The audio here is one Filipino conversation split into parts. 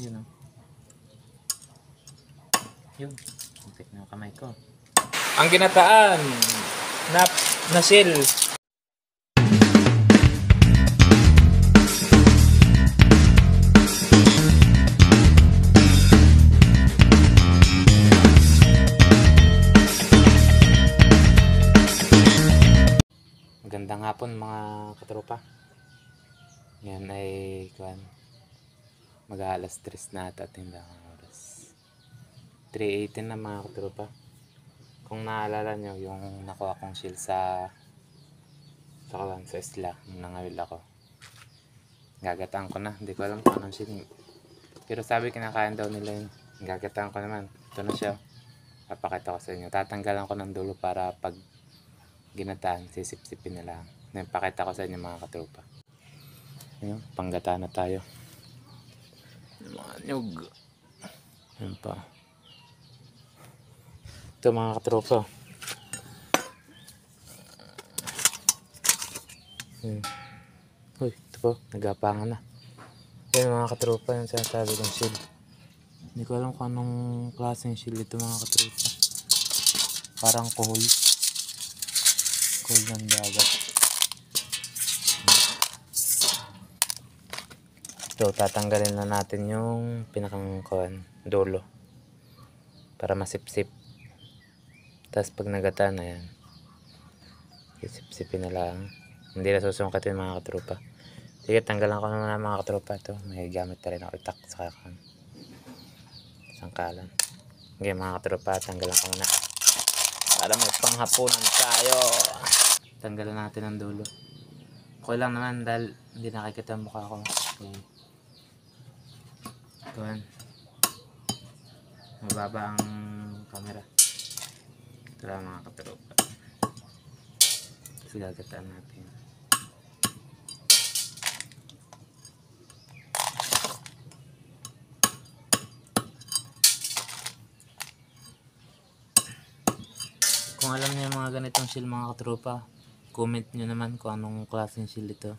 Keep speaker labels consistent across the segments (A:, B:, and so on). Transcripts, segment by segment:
A: Yun o. Yun. Muntik na yung kamay ko. Ang ginataan na shell. Magandang hapon mga katropa. Yan ay mag-aalas 3 na at hindi ang oras. 3:18 na mga katropa. Kung naalala nyo yung nakuha kong shield sa isla nung nangawil ako, gagataan ko na. Hindi ko alam kung anong shield, pero sabi kinakain daw nila yun. Gagataan ko naman. Ito na siya, papakita ko sa inyo. Tatanggalan ko ng dulo para pag ginataan sisip-sipin na lang. Pakita ko sa inyo mga katropa. Ayun, panggataan na tayo. Mga nyug. Ayun pa. Ito mga katropa. Uy, ito po, nagapangan na. Ayun mga katropa, yung sinasabi kong shield. Hindi ko alam kung anong klaseng shield ito mga katropa. Parang kuhol ng dagat. Ito, tatanggalin na natin yung pinakang dulo para masipsip. Tapos pag nagata na yan, sipsipin na lang. Hindi na susungkatin mga katropa. Sige, tanggalan ko na mga katropa. Ito, may gamit na rin ako itak sa sangkalan. Okay mga katropa, tanggalan ko na para may panghapunan tayo. Tanggalan natin ang dulo. Okay lang naman dahil hindi nakikita ang mukha ko. Okay. Ito, mababa ang camera. Ito lang mga katropa. Kasi gagataan natin. Kung alam niyo yung mga ganitong shield mga katropa, comment nyo naman kung anong klaseng shield ito.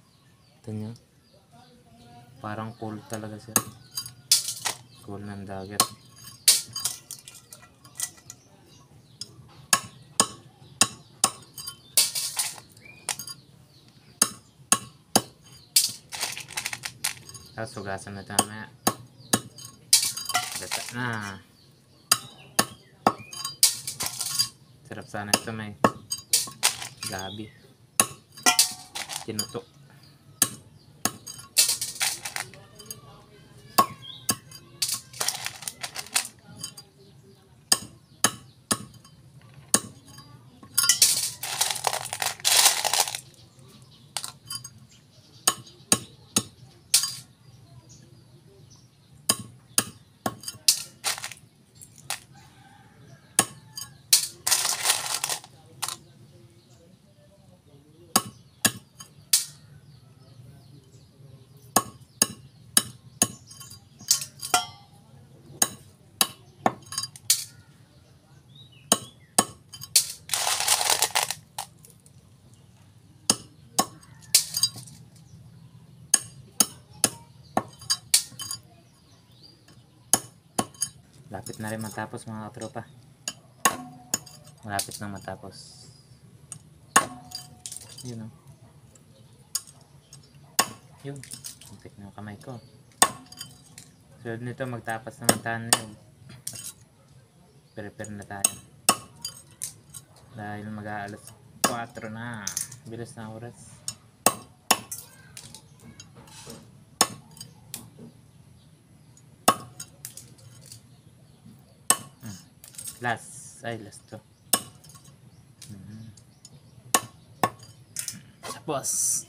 A: Ito nyo, parang cool talaga siya. Cool ng dagat. Tapos sugasan na tayo maya. Gata na. Sarap sana ito, may gabi. Tinutok. Lapit na rin matapos mga katropa. Malapit na matapos. Yun o. Yun. Muntik na yung kamay ko. Sunod nito magtapas naman tayo yun. Prepare na tayo. Dahil mag-aalas 4 na. Bilis na oras. Last to. Tapos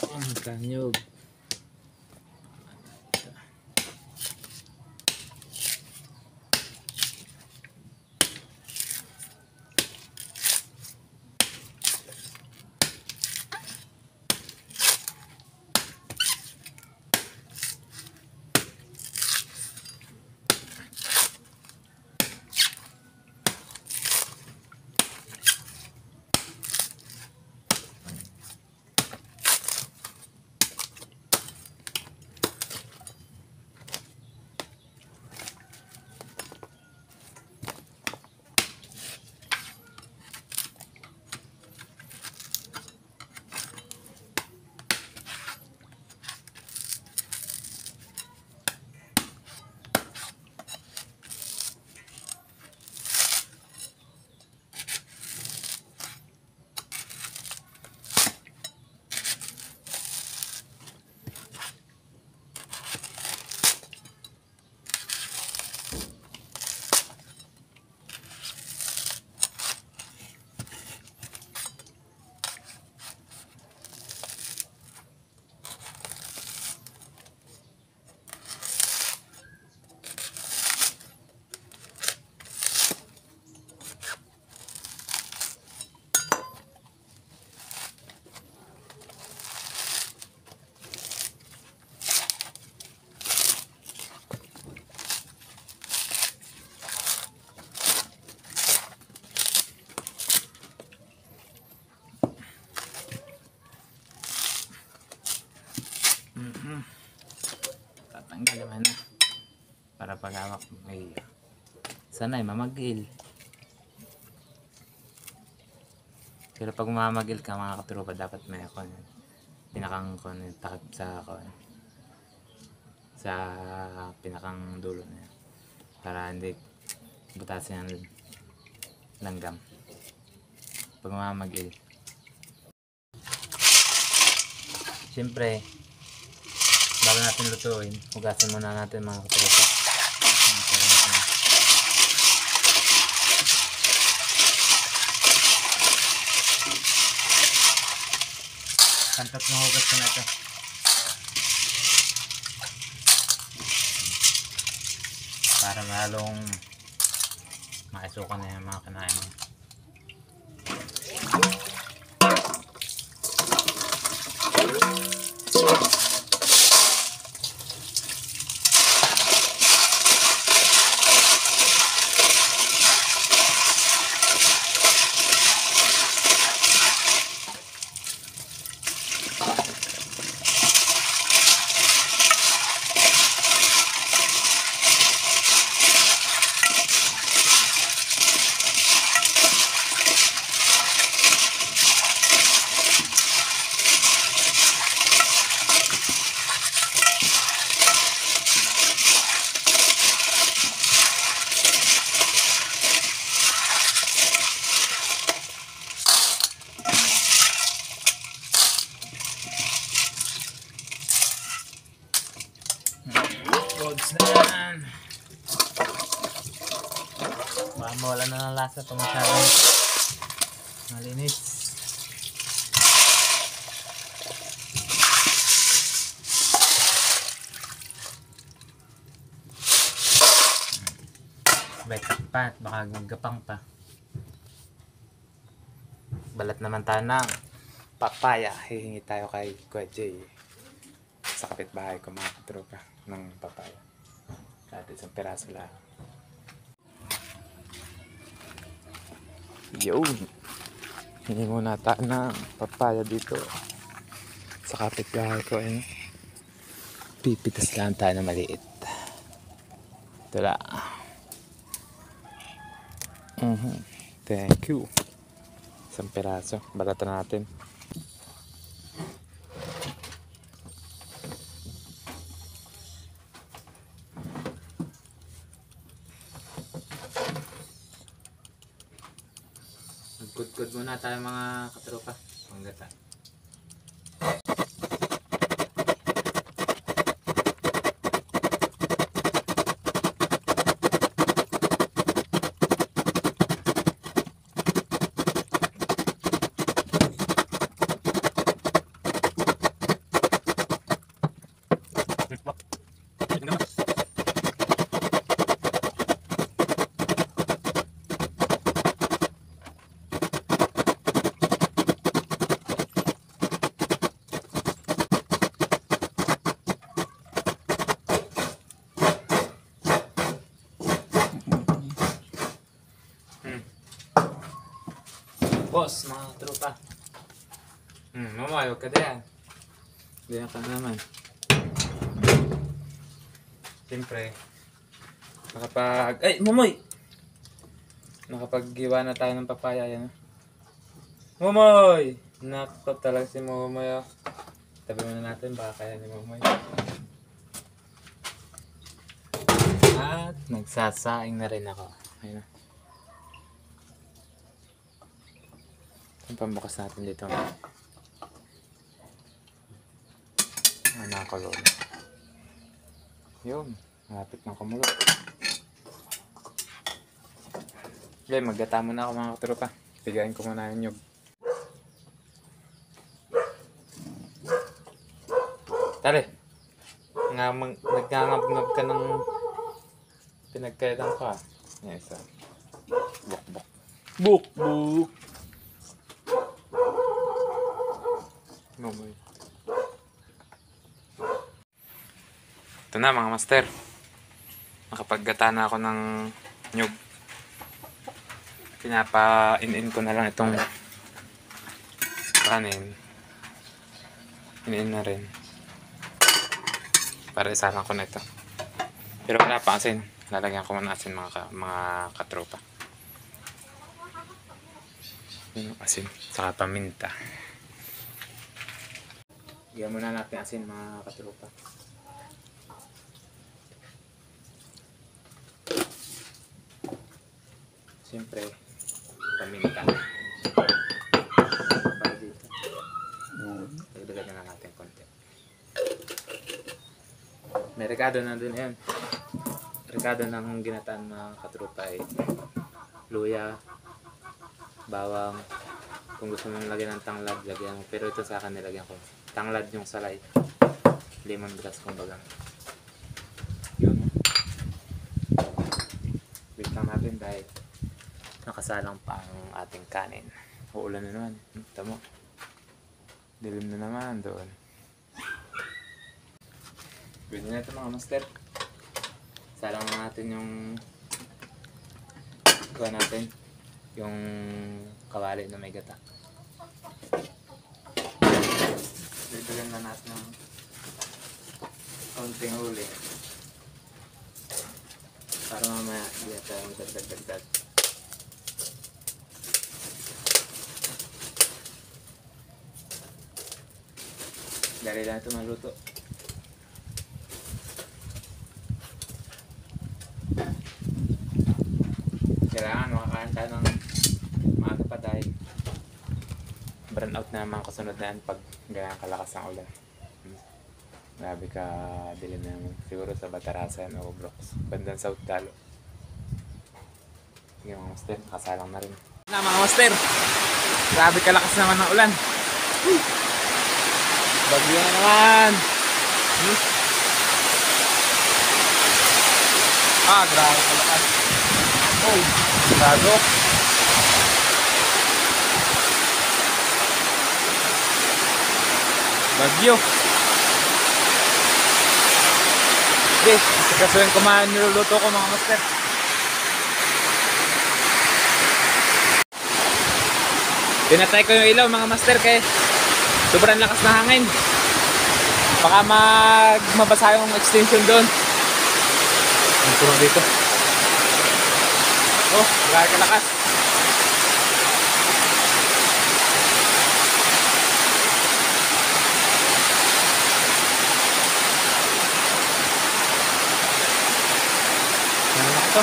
A: ang kanyog. para pag hawak may sanay mamagil. Pero pag mamagil ka mga katropa, dapat may pinakang takip sa pinakang dulo na yan, para hindi butasin ang langgam pag mamagil. Siyempre, bago natin lutuin, hugasan muna natin mga katropa. Kantot ng hugas ko na ito. Para malong maisukan na yung mga kinain mo. Goods na yan. Baka mawala na ng lasa pag masyadong malinis. Sabay takpat, baka gagapang pa. Balat naman tayo ng papaya. Hihingi tayo kay Kuya Jay sa kapitbahay ko mga katropa ng papaya. Kahit isang piraso lang. Yun! Hindi muna tayo ng papaya dito sa kapitbahay ko. Pipitas lang tayo na maliit. Ito lang. Thank you. Isang piraso. Balatan natin. Good muna tayo mga katropa. Panggata. Boss, mga tropa. Mama, huwag ka diyan. Diyan ka naman. Siyempre, ay, Mamoy! Nakapag-giwa na tayo ng papaya yan. Mamoy! Nakapag talaga si Mamoy. Tabi muna natin, baka kaya ni Mamoy. At nagsasaing na rin ako. Ayun na. Yung pambukas natin dito. Nakakulo na. Yun. Malapit ng kumulot. Okay, maggata muna ako mga katropa. Pigain ko muna yung nyug. Tari! Nagngangab-ngab ka ng pinagkaitan ko ah. Yes, buk-buk. Buk-buk! Mamoy. Ito na mga master. Nakapaggata na ako ng nyug. Pinapa-in-in ko na lang itong kanin. In-in na rin. Para isahan ko na ito. Pero wala pa asin. Lalagyan ko muna asin mga katropa. Yung asin, saka paminta. Lagyan muna natin asin mga katropa. Siyempre, paminta. Para dito. Dagdagan na natin konti. May rekado na dun yan. Rekado ng ginataan mga katropa ay luya, bawang. Kung gusto mong lagyan ng tanglad, lagyan mo. Pero ito sa akin nilagyan ko. Tanglad yung salay. Lemongrass kumbaga. Yun. Wait lang natin dahil nakasalang pa ang ating kanin. Uulan na naman. Tama. Dilim na naman doon. Pwede na ito mga master. Salang na natin yung kuha natin. Yung kawali na may gata. Dagdagan na natin ng konting huli. Para mamaya hindi tayo magdagdag. Dali lang ito maluto. Kailangan makakain tayo ng maaga pa dahil burn out na mga kasunod na yan pag ganyan kalakas ang ulan. Grabe ka dilim na naman. Siguro sa Batarasan o Brooks. Bandang South Talo. Sige mga master, nakasalang na rin. Na mga master, grabe kalakas naman ng ulan. Bagyo na naman. Grabe kalakas. Oh, grabe. Bagyo. Okay, kasuhin ko man niluluto ko mga master. Pinatay ko yung ilaw mga master kaya sobrang lakas na hangin. Baka mabasa yung extension doon. Ang turong dito. Oh, gaya kalakas. Ano ito?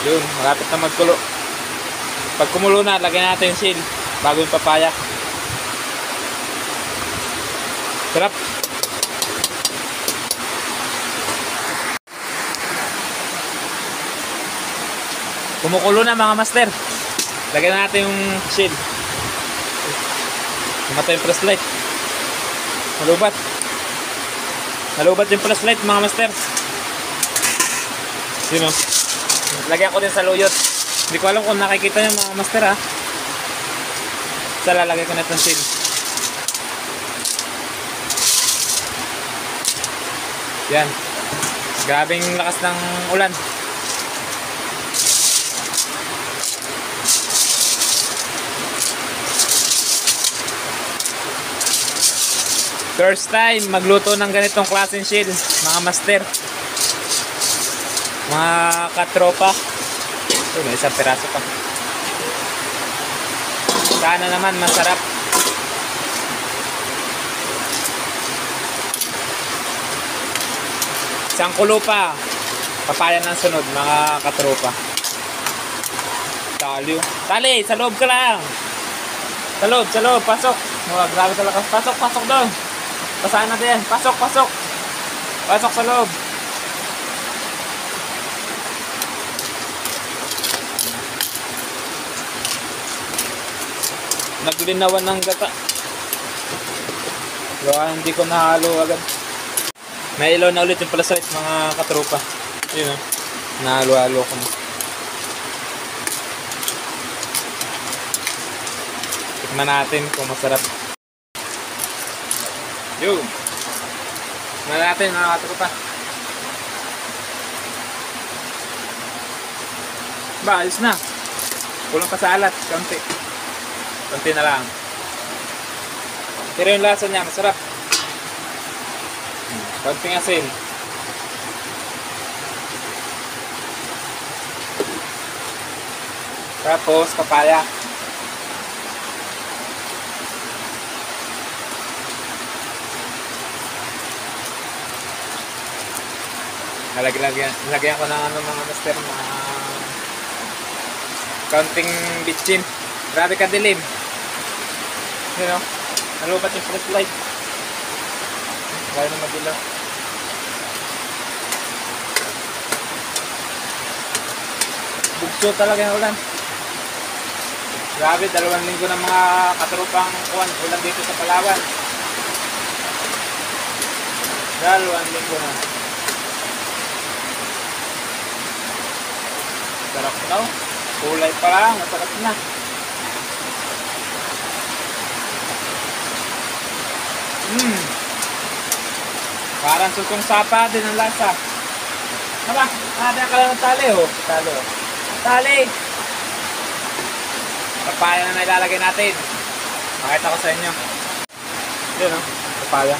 A: Yun, malapit na magkulo. Pag kumulo na, lagyan natin yung seal bago yung papaya. Sarap. Kumukulo na mga master. Lagyan natin yung seal. Namatay yung flashlight. Nalubat. Nalubat yung flashlight mga master. Yun o. Lagyan ko din sa luyot. Hindi ko alam kung nakikita nyo mga master ha. Basta lalagay ko na itong seal. Yan. Grabing lakas ng ulan. First time magluto ng ganitong klaseng shield mga master, mga katropa. May isang piraso pa. Sana naman masarap. Isang kulo pa, papaya ng sunod mga katropa. Tali, sa loob ka lang. Sa loob, pasok. Grabe talaga. Pasok doon. Basahan natin yan. Pasok. Pasok sa loob. Naglinawan ng gata. Gawa hindi ko nahalo agad. May ilaw na ulit yung flashlight mga katropa. Yun o. Nahalo-halo ko na. Tikman natin kung masarap. Yun. Tikman natin mga katropa. Ba, ayos na. Kulang pa sa alat. Konti na lang. Pero yung lasa niya, masarap. Konting asin. Tapos, papaya. Nalagyan ko ng mga master, mga kaunting bitchin. Grabe ka dilim. You know, nalupat yung flashlight. Kaya na madilaw. Bugso talaga yung ulan. Grabe, 2 linggo ng mga katrupang ulan dito sa Palawan. 2 linggo na. Sarap na. Kulay pa lang, masarap na. Parang sutong sapa din ang lasa. Tama, ada ka lang ng tali, oh. Tali, oh. Tali! Papaya na ilalagay natin. Makita ko sa inyo. Yun, oh. Papaya.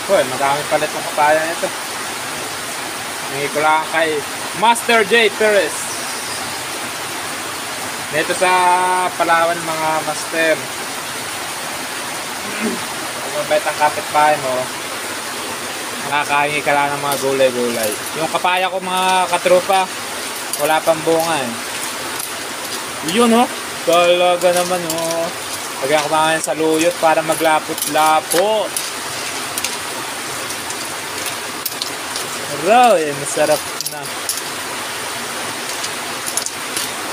A: Uy, madami palit ng papaya nito. Hingi ko lang kay Master J. Perez. Dito sa Palawan, mga master. Kung mabait ang kapitbahay mo, nakakahingi ka lang ng mga gulay-gulay. Yung papaya ko, mga katropa, wala pang bunga eh. Yun, oh. Talaga naman, oh. Lagyan ko mga sa luyot para maglapot-lapot. Raw, eh, masarap na.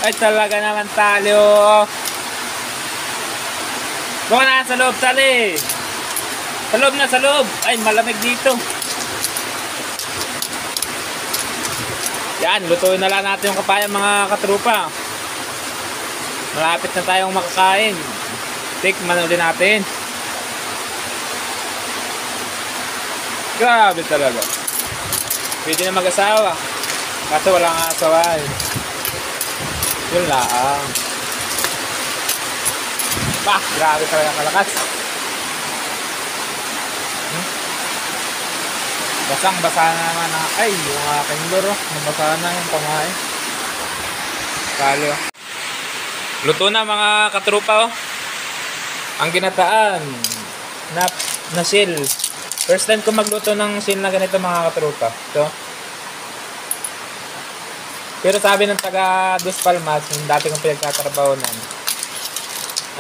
A: Ay, talaga naman talo. Doon na sa loob, tali. Sa loob na, sa loob. Ay, malamig dito. Yan, lutuin na lang natin yung kapaya, mga katrupa. Malapit na tayong makakain. Tikman ulit natin. Grabe talaga. Pwede na mag-asawa. Kaso wala nga asawa eh. Yun lang. Bah, grabe talaga kalakas. Basang-basa na naman na. Ay, yung aking loro. Nabasa na yung pamain. Kalo. Luto na, mga katrupa, oh. Ang ginataan na shell. First time ko magluto ng shell na ganito, mga katrupa. So, pero sabi ng taga Dos Palmas, yung dati kong pinagtatrabahonan,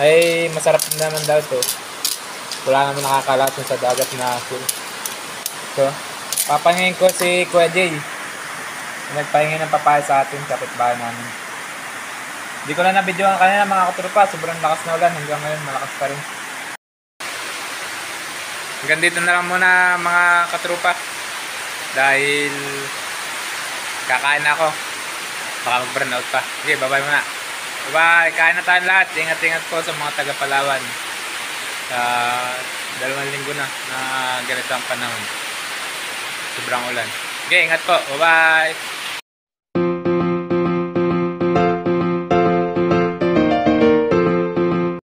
A: ay masarap naman daw to. Wala naman nakakalat sa dagat na shell. So, papangingin ko si Kuya Jay. Nagpahingin ng papaya sa ating kapitbahay namin. Hindi ko na nabidyoan kanina, mga katrupa. Sobrang lakas na ulan. Hanggang ngayon malakas pa rin. Hanggang dito na lang muna, mga katrupa. Dahil kakain ako. Baka mag-burn out pa. Okay, bye-bye muna. Bye-bye. Kain na tayo lahat. Ingat-ingat po sa mga taga-Palawan. 2 linggo na ganito ang panahon. Sobrang ulan. Okay, ingat po. Bye-bye.